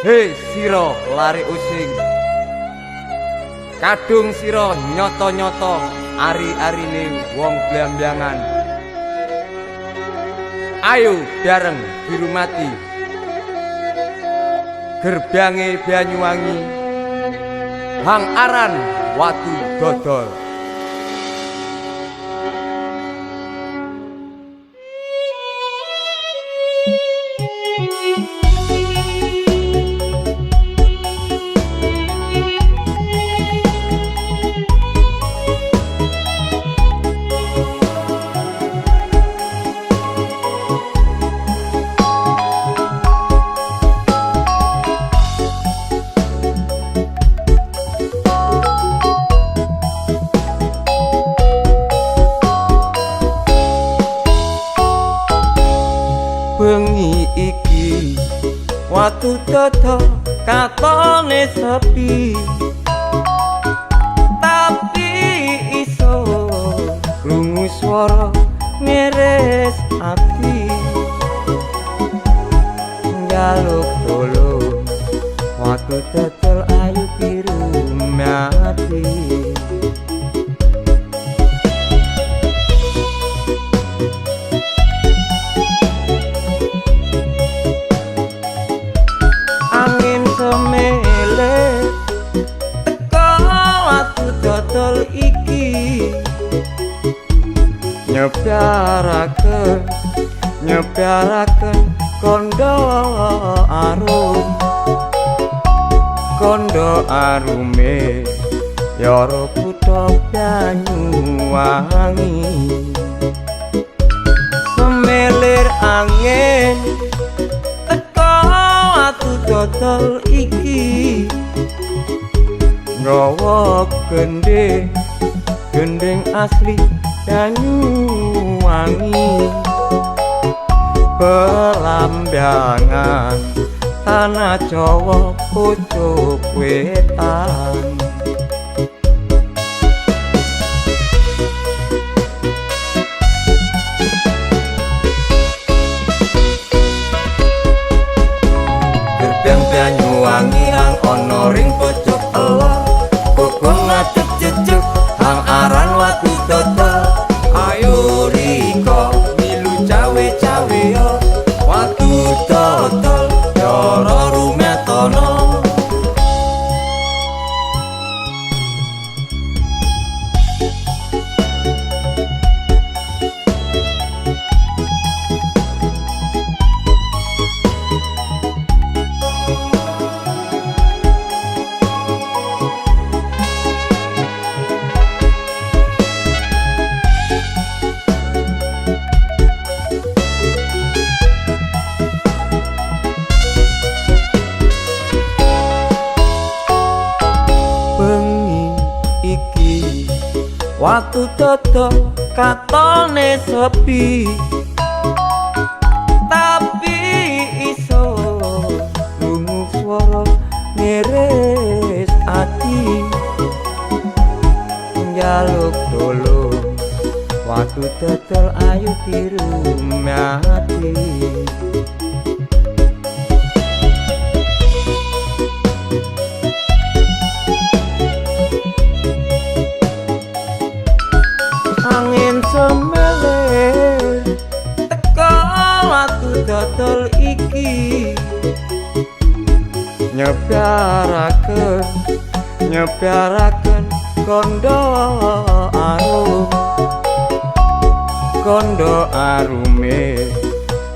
Hei sira lare using, kadung sira nyoto-nyoto ari-arine wong blambangan. Ayo bareng dirumati gerbange Banyuwangi, Hang Aran Watu Dodol. Bengi iki Watu Dodol katone sepi, tapi iso krungu swara ngeres ati. Njaluk tulung Watu Dodol ayu biru mati. Nyepiaraken kondo arume yara kutha Banyuwangi. Semelir angin teka Watu Dodol iki, nggawa gending asli Banyuwangi. Pelambangan tanah Jawa pucuk wetan. Gerbang Banyuwangi hang ana ring pucuk elor, gogong ngadeg jejeg Hang Aran Watu Dodol. Ayo riko milu cawe-cawe yo Watu Dodol yara rumetono. Watu Dodol katone sepi, tapi iso krungu swara ngeres ati. Njaluk tulung Watu Dodol ayu biru mati. Angin semelir teka Watu Dodol iki, nyepiaraken kondo arume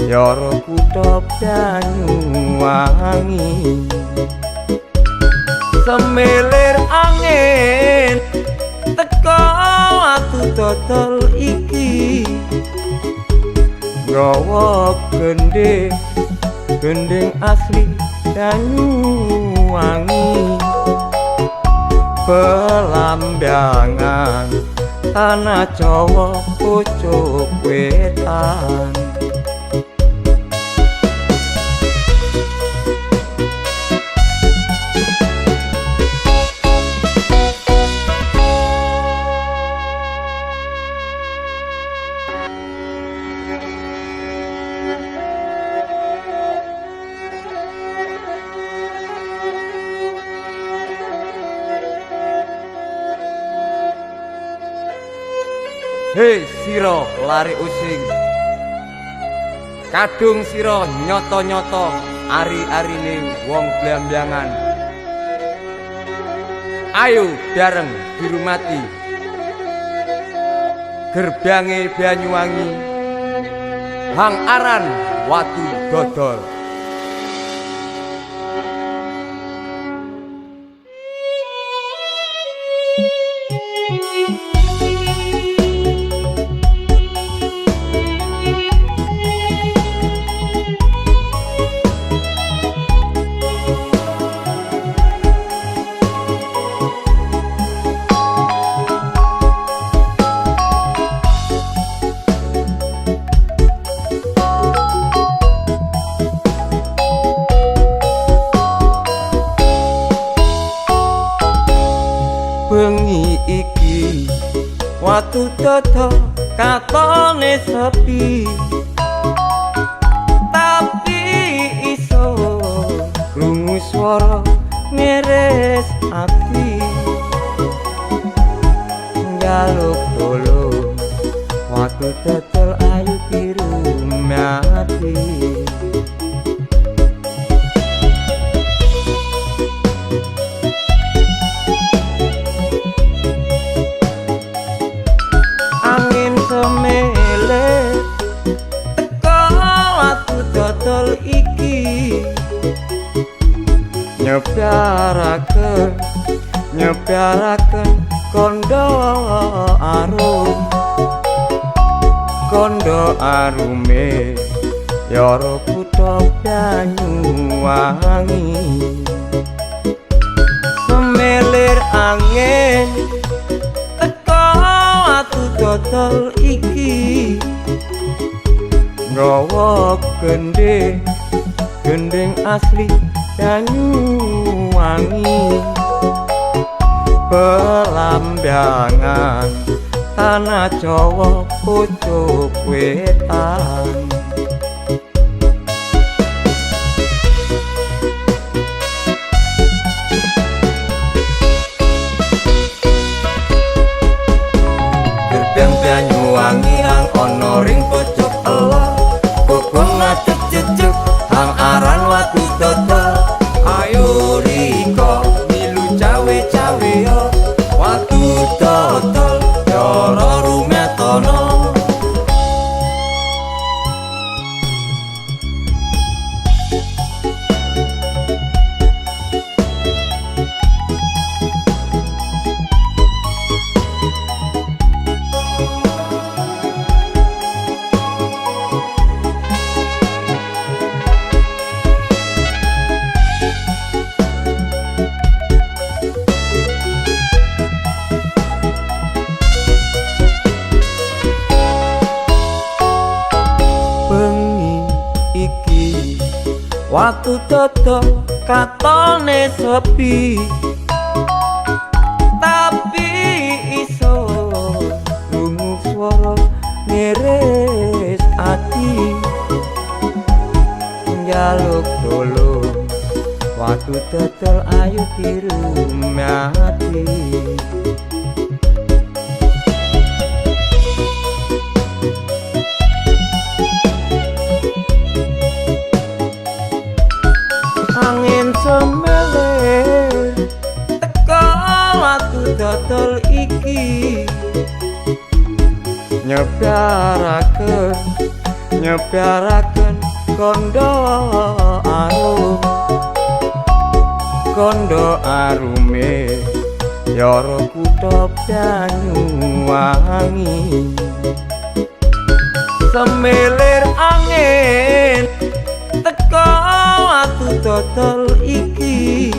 yara kutha Banyuwangi. Semelir angin teka Watu Dodol iki, nggawa gending asli Banyuwangi. Pelambangan tanah Jawa pucuk wetan. Hei sira lare using, kadung sira nyoto-nyoto ari-arine wong Blambangan. Ayo bareng dirumati gerbange Banyuwangi, Hang Aran Watu Dodol. Bengi iki Watu Dodol katone sepi, tapi iso krungu swara ngeres ati. Njaluk tulung Watu Dodol ayu dirumati. Nyepiaraken kondo arume yara kutha Banyuwangi. Semelir angin teka Watu Dodol iki, nggawa gending asli Banyuwangi. Blambangan tanah Jawa pucuk wetan. Gerbang Banyuwangi hang ana ring pucuk elor, gugum ngadeg jejuk Hang Aran Watu Dodol. Ayo riko milu cawe-cawe Watu Dodol yara rumetono. Watu Dodol katone sepi, tapi iso krungu swara ngeres ati. Njaluk tulung Watu Dodol ayu dirumati. Angin semelir teka Watu Dodol iki, nyepiaraken kondo arume yara kutha Banyuwangi. Semelir angin teka Watu Dodol iki,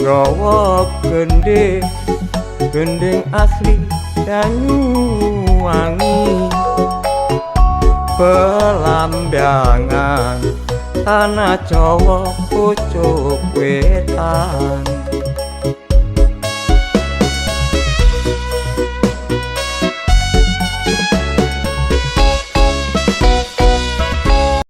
nggawa gending asli Banyuwangi. Blambangan tanah Jawa pucuk wetan.